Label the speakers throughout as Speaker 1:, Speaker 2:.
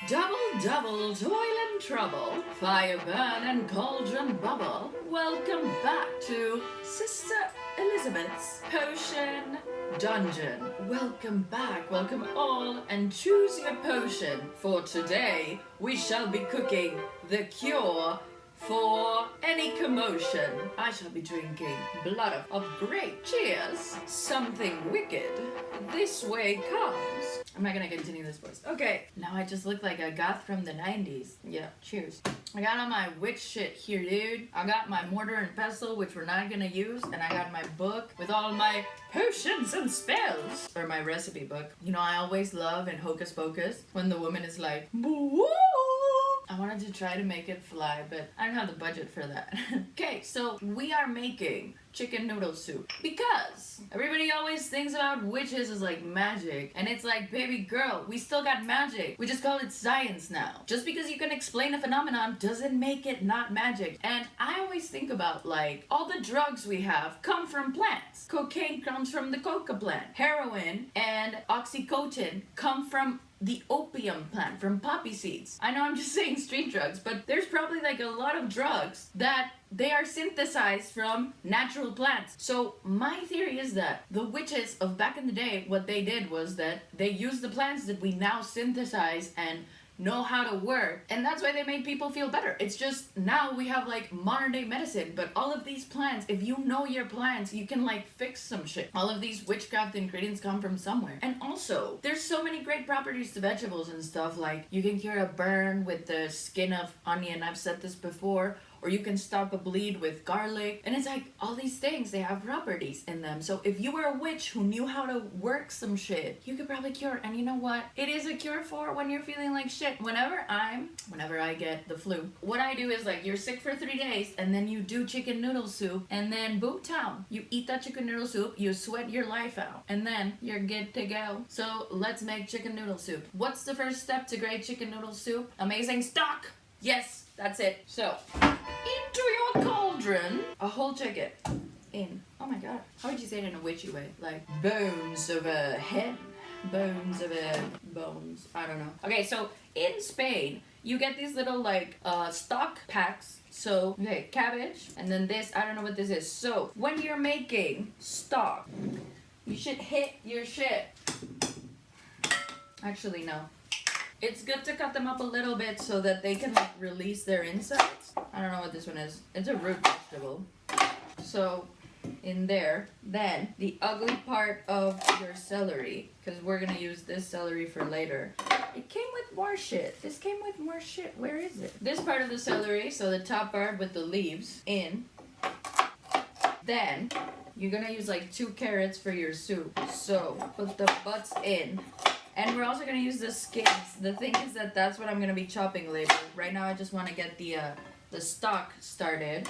Speaker 1: Double, double, toil and trouble, fire burn and cauldron bubble. Welcome back to Sister Elizabeth's Potion Dungeon. Welcome back, welcome all, and choose your potion. For today, we shall be cooking the cure for any commotion. I shall be drinking blood of great cheers. Something wicked this way comes. I'm not gonna continue this voice. Okay, now I just look like a goth from the 90s. Yeah, cheers. I got all my witch shit here, dude. I got my mortar and pestle, which we're not gonna use, and I got my book with all my potions and spells. Or my recipe book. You know, I always love in Hocus Pocus when the woman is like, boo. I wanted to try to make it fly, but I don't have the budget for that. Okay, so we are making chicken noodle soup because everybody always thinks about witches as like magic, and it's like, baby girl, we still got magic. We just call it science now. Just because you can explain a phenomenon doesn't make it not magic. And I always think about like all the drugs we have come from plants. Cocaine comes from the coca plant. Heroin and oxycontin come from the opium plant, from poppy seeds. I know I'm just saying street drugs, but there's probably like a lot of drugs that they are synthesized from natural plants. So my theory is that the witches of back in the day, what they did was that they used the plants that we now synthesize and know how to work, and that's why they made people feel better. It's just now we have like modern day medicine, but all of these plants, if you know your plants, you can like fix some shit. All of these witchcraft ingredients come from somewhere. And also, there's so many great properties to vegetables and stuff. Like you can cure a burn with the skin of onion, I've said this before, or you can stop a bleed with garlic. And it's like all these things, they have properties in them. So if you were a witch who knew how to work some shit, you could probably cure. And you know what? It is a cure for when you're feeling like shit. Whenever I get the flu, what I do is like, you're sick for 3 days and then you do chicken noodle soup and then boom town. You eat that chicken noodle soup, you sweat your life out, and then you're good to go. So let's make chicken noodle soup. What's the first step to great chicken noodle soup? Amazing stock. Yes, that's it. So, into your cauldron, a whole chicken. In, oh my god, how would you say it in a witchy way? Like, bones of a hen. Bones of a bones. I don't know. Okay, so in Spain, you get these little like stock packs. So, okay, cabbage, and then this, I don't know what this is. So, when you're making stock, you should hit your shit. Actually, no. It's good to cut them up a little bit so that they can like release their insides. I don't know what this one is. It's a root vegetable. So in there, then the ugly part of your celery, because we're gonna use this celery for later. It came with more shit. This came with more shit. Where is it? This part of the celery, so the top part with the leaves, in. Then you're gonna use like 2 carrots for your soup. So put the butts in. And we're also going to use the skins. The thing is that that's what I'm going to be chopping later. Right now I just want to get the stock started.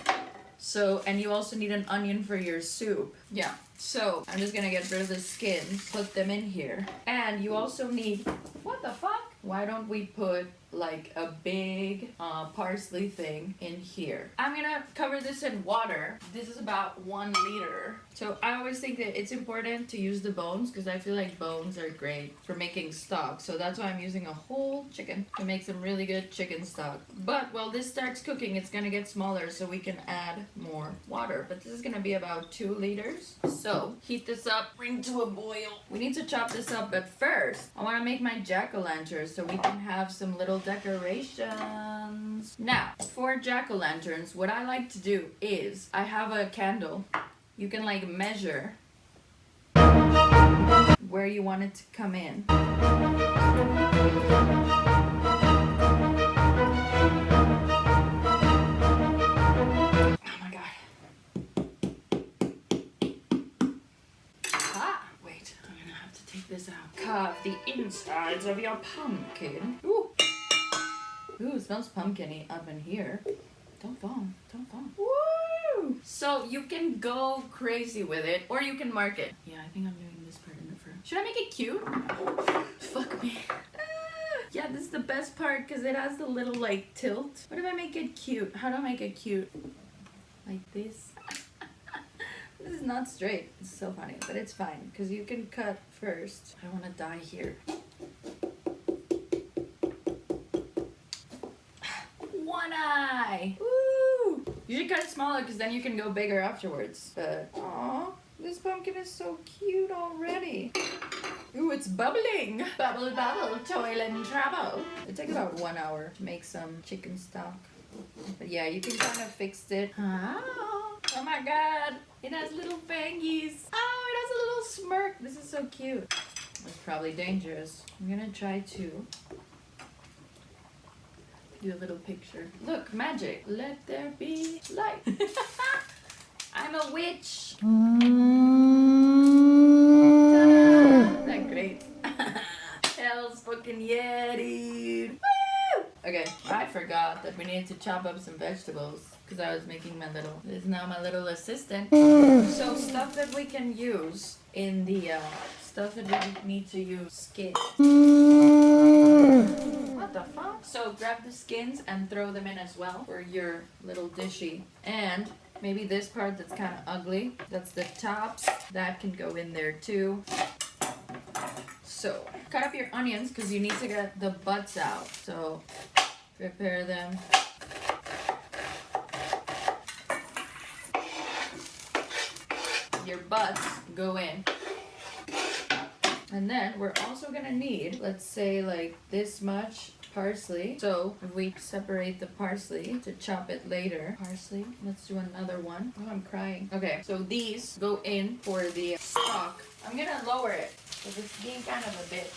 Speaker 1: So, and you also need an onion for your soup. Yeah. So, I'm just going to get rid of the skins, put them in here. And you also need, what the fuck? Why don't we put like a big parsley thing in here? I'm gonna cover this in water. This is about 1 liter. So I always think that it's important to use the bones because I feel like bones are great for making stock. So that's why I'm using a whole chicken to make some really good chicken stock. But while this starts cooking, it's gonna get smaller so we can add more water. But this is gonna be about 2 liters. So heat this up, bring to a boil. We need to chop this up, but first I wanna make my jack-o'-lantern so we can have some little decorations. Now, for jack-o'-lanterns, what I like to do is I have a candle. You can like measure where you want it to come in. Oh my god. Ah, wait, I'm gonna have to take this out. Carve the insides of your pumpkin. Ooh. Ooh, it smells pumpkin-y up in here. Don't fall. Don't fall. Woo! So you can go crazy with it, or you can mark it. Yeah, I think I'm doing this part in the front. Should I make it cute? Fuck me. Yeah, this is the best part because it has the little like tilt. What if I make it cute? How do I make it cute? Like this. This is not straight. It's so funny, but it's fine because you can cut first. I don't want to die here. You should cut it smaller because then you can go bigger afterwards. But, aw, this pumpkin is so cute already. Ooh, it's bubbling. Bubble, bubble, toil and trouble. It takes about 1 hour to make some chicken stock. But yeah, you can kind of fix it. Oh my god, it has little fangies. Oh, it has a little smirk. This is so cute. It's probably dangerous. I'm gonna try to do a little picture. Look, magic. Let there be light. I'm a witch. Isn't that great? Hell's fucking yeah, dude. Woo! Okay, I forgot that we needed to chop up some vegetables because I was making my little, this is now my little assistant. So stuff that we can use in the, stuff that we need to use, skins. What the fuck? So grab the skins and throw them in as well for your little dishy. And maybe this part that's kind of ugly, that's the tops, that can go in there too. So cut up your onions because you need to get the butts out. So prepare them. Your butts go in. And then we're also gonna need, let's say like this much parsley. So if we separate the parsley to chop it later. Parsley, let's do another one. Oh, I'm crying. Okay, so these go in for the stock. I'm gonna lower it because it's being kind of a bit.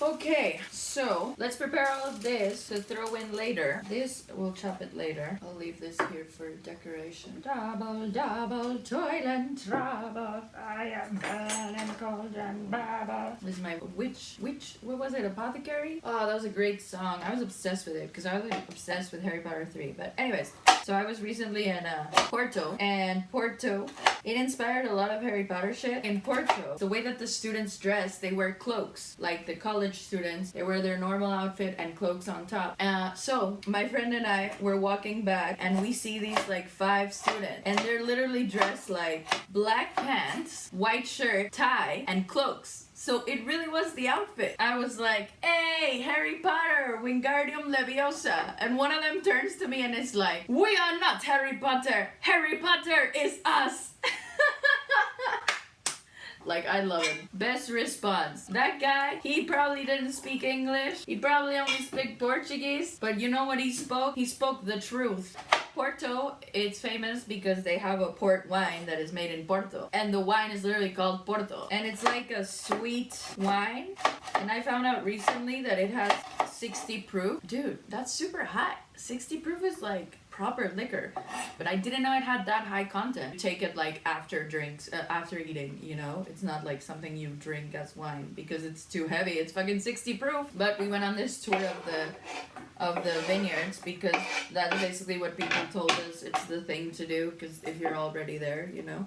Speaker 1: Okay, so let's prepare all of this to throw in later. This, we'll chop it later. I'll leave this here for decoration. Double, double, toil and trouble. I am bad and cold and babble. This is my witch, what was it, Apothecary? Oh, that was a great song. I was obsessed with it because I was obsessed with Harry Potter 3. But anyways, so I was recently in Porto, and Porto, it inspired a lot of Harry Potter shit. In Porto, the way that the students dress, they wear cloaks. Like the college students, they wear their normal outfit and cloaks on top. So my friend and I were walking back and we see these like 5 students and they're literally dressed like black pants, white shirt, tie, and cloaks. So it really was the outfit. I was like, hey, Harry Potter, Wingardium Leviosa. And one of them turns to me and is like, we are not Harry Potter. Harry Potter is us. Like, I love him. Best response. That guy, he probably didn't speak English. He probably only spoke Portuguese. But you know what he spoke? He spoke the truth. Porto, it's famous because they have a port wine that is made in Porto. And the wine is literally called Porto. And it's like a sweet wine. And I found out recently that it has 60 proof. Dude, that's super high. 60 proof is like proper liquor, but I didn't know it had that high content. You take it like after drinks, after eating, you know? It's not like something you drink as wine because it's too heavy. It's fucking 60 proof. But we went on this tour of the vineyards because that's basically what people told us it's the thing to do because if you're already there, you know?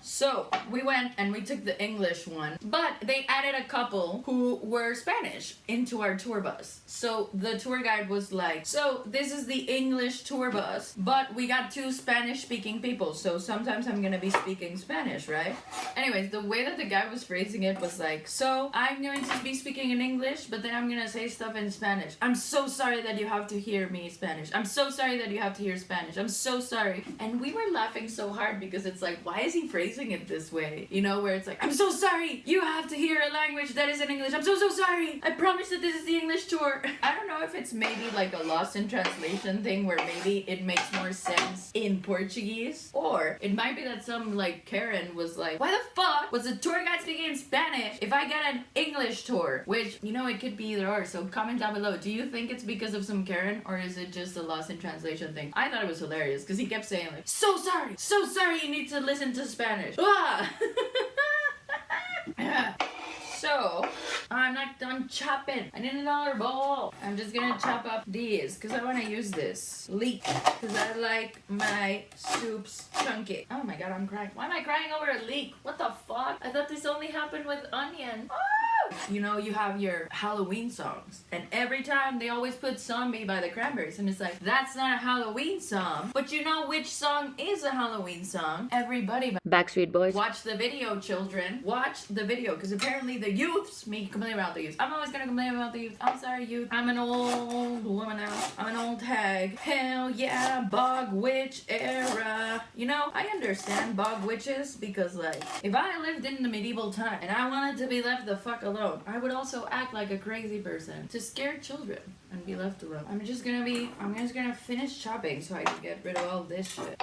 Speaker 1: So we went and we took the English one, but they added a couple who were Spanish into our tour bus. So the tour guide was like, so this is the English tour bus, but we got 2 Spanish speaking people. So sometimes I'm gonna be speaking Spanish, right? Anyways, the way that the guy was phrasing it was like, so I'm going to be speaking in English, but then I'm gonna say stuff in Spanish. I'm so sorry that you have to hear me Spanish. I'm so sorry that you have to hear Spanish. I'm so sorry. And we were laughing so hard because it's like, why is he phrasing it this way, you know, where it's like, I'm so sorry, you have to hear a language that is in English. I'm so sorry. I promise that this is the English tour. I don't know if it's maybe like a lost in translation thing where maybe it makes more sense in Portuguese, or it might be that some like Karen was like, why the fuck was the tour guide speaking in Spanish if I get an English tour? Which, you know, it could be either or. So comment down below. Do you think it's because of some Karen, or is it just a lost in translation thing? I thought it was hilarious because he kept saying like, so sorry, you need to listen to Spanish. Ah! So, I'm not done chopping. I need another bowl. I'm just gonna chop up these because I want to use this leek because I like my soups chunky. Oh my god, I'm crying. Why am I crying over a leek? What the fuck? I thought this only happened with onion. Oh! You know, you have your Halloween songs, and every time they always put Zombie by the Cranberries, and it's like, that's not a Halloween song. But you know which song is a Halloween song? Everybody.
Speaker 2: Backstreet Boys.
Speaker 1: Watch the video, children. Watch the video, because apparently the youths, me complain about the youth. I'm always gonna complain about the youth. I'm sorry, youth. I'm an old woman now. I'm an old hag. Hell yeah, bog witch era. You know, I understand bog witches, because like, if I lived in the medieval time and I wanted to be left the fuck alone, I would also act like a crazy person to scare children and be left alone. I'm just gonna finish chopping so I can get rid of all this shit.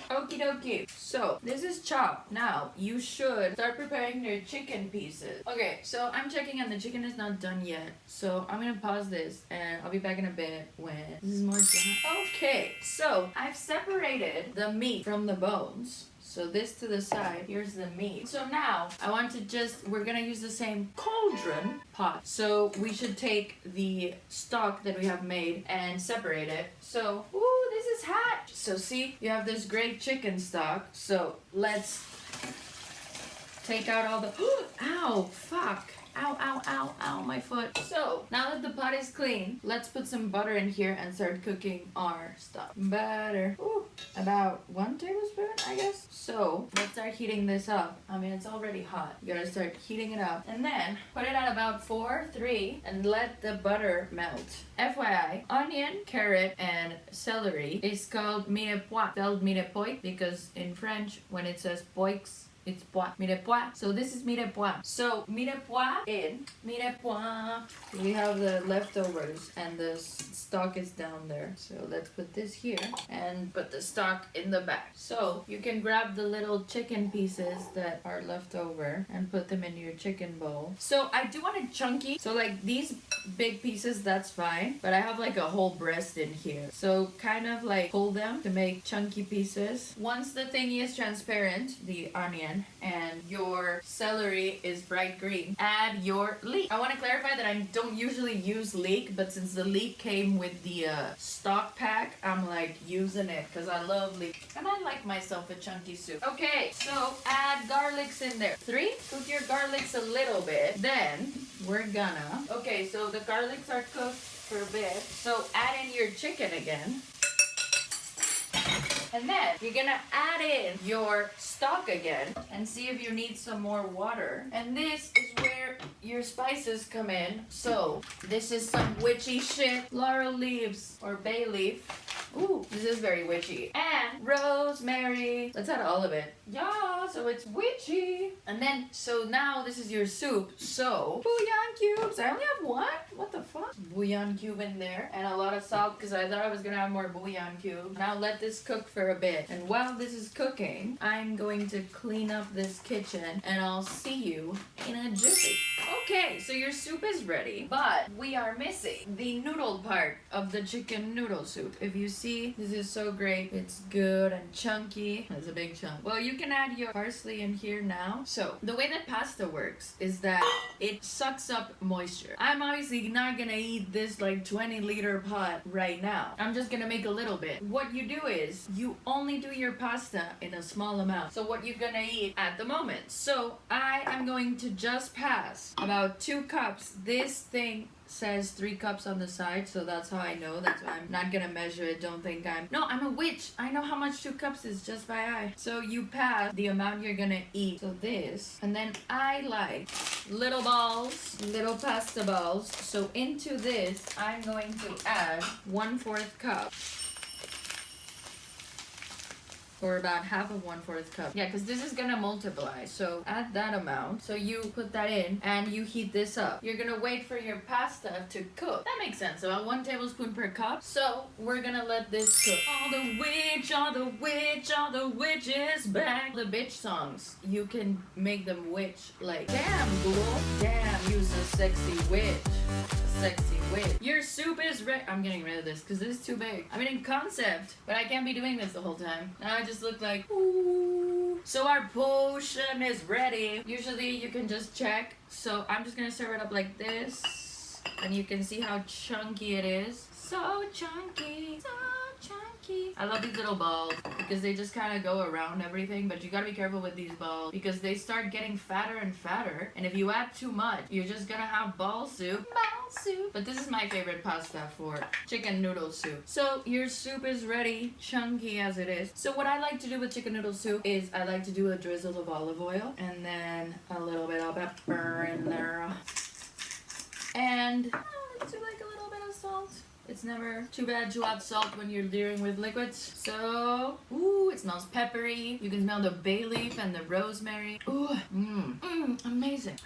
Speaker 1: Okie dokie. So, this is chopped. Now, you should start preparing your chicken pieces. Okay, so I'm checking and the chicken is not done yet. So, I'm gonna pause this and I'll be back in a bit when this is more done. Okay, so I've separated the meat from the bones. So this to the side, here's the meat. So now, we're gonna use the same cauldron pot. So we should take the stock that we have made and separate it. So, ooh, this is hot. So see, you have this great chicken stock. So let's take out all the, ow, fuck. Ow, ow, ow, ow, my foot. So, now that the pot is clean, let's put some butter in here and start cooking our stuff. Butter. Ooh, about 1 tablespoon, I guess. So, let's start heating this up. I mean, it's already hot. You gotta start heating it up. And then, put it at about 3, and let the butter melt. FYI, onion, carrot, and celery is called mirepoix. Spelled mirepoix because in French, when it says poix, it's pois, mirepoix. So this is mirepoix. So mirepoix in, mirepoix. We have the leftovers and the stock is down there. So let's put this here and put the stock in the back. So you can grab the little chicken pieces that are left over and put them in your chicken bowl. So I do want it chunky. So like these big pieces, that's fine. But I have like a whole breast in here. So kind of like pull them to make chunky pieces. Once the thingy is transparent, the onion, and your celery is bright green, add your leek. I want to clarify that I don't usually use leek, but since the leek came with the stock pack, I'm like using it because I love leek and I like myself a chunky soup. Okay, so add garlics in there. 3, cook your garlics a little bit. Then we're gonna, okay, so the garlics are cooked for a bit. So add in your chicken again. And then you're gonna add in your stock again and see if you need some more water. And this is where your spices come in. So this is some witchy shit. Laurel leaves or bay leaf. Ooh, this is very witchy. And rosemary. Let's add all of it. Yeah, so it's witchy. And then, so now this is your soup. So, bouillon cubes. I only have 1? What the fuck? Bouillon cube in there. And a lot of salt because I thought I was going to have more bouillon cubes. Now let this cook for a bit. And while this is cooking, I'm going to clean up this kitchen. And I'll see you in a jiffy. Okay, so your soup is ready. But we are missing the noodle part of the chicken noodle soup. If you see, this is so great. It's good and chunky. That's a big chunk. Well, you can add your parsley in here now. So the way that pasta works is that it sucks up moisture. I'm obviously not gonna eat this like 20-liter pot right now. I'm just gonna make a little bit. What you do is you only do your pasta in a small amount. So what you're gonna eat at the moment. So I am going to just pass about 2 cups. This thing says 3 cups on the side, so that's how I know. That's why I'm not gonna measure it. Don't think I'm a witch. I know how much 2 cups is just by eye. So you pass the amount you're gonna eat. So this, and then I like little balls, little pasta balls. So into this, I'm going to add 1/4 cup. Or about half of 1/4 cup. Yeah, because this is gonna multiply. So add that amount. So you put that in and you heat this up. You're gonna wait for your pasta to cook. That makes sense. About 1 tablespoon per cup. So we're gonna let this cook. All the witch, all the witch, all the witch is back. The bitch songs, you can make them witch. Like, damn, ghoul. Damn, you's a sexy witch. Sexy witch. Your soup is ready. I'm getting rid of this because this is too big. I mean, in concept, but I can't be doing this the whole time. Now I just look like, ooh. So our potion is ready. Usually you can just check. So I'm just gonna serve it up like this. And you can see how chunky it is. So chunky, so chunky. chunky. I love these little balls because they just kind of go around everything, but you gotta be careful with these balls because they start getting fatter and fatter, and if you add too much, you're just gonna have ball soup. Ball soup. But this is my favorite pasta for chicken noodle soup. So your soup is ready, chunky as it is. So what I like to do with chicken noodle soup is I like to do a drizzle of olive oil and then a little bit of pepper in there. And I like to like a little bit of salt. It's never too bad to add salt when you're dealing with liquids. So, ooh, it smells peppery. You can smell the bay leaf and the rosemary. Ooh, amazing.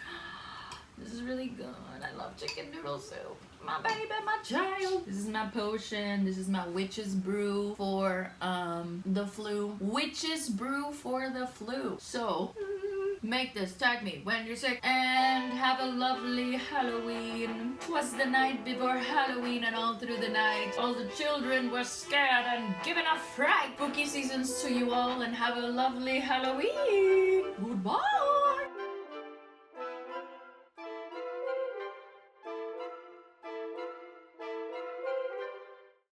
Speaker 1: This is really good. I love chicken noodle soup. My baby, my child. This is my potion. This is my witch's brew for the flu. Witch's brew for the flu. So, make this, tag me when you're sick, and have a lovely Halloween. 'Twas the night before Halloween, and all through the night all the children were scared and given a fright. Spooky seasons to you all, and have a lovely Halloween. Goodbye.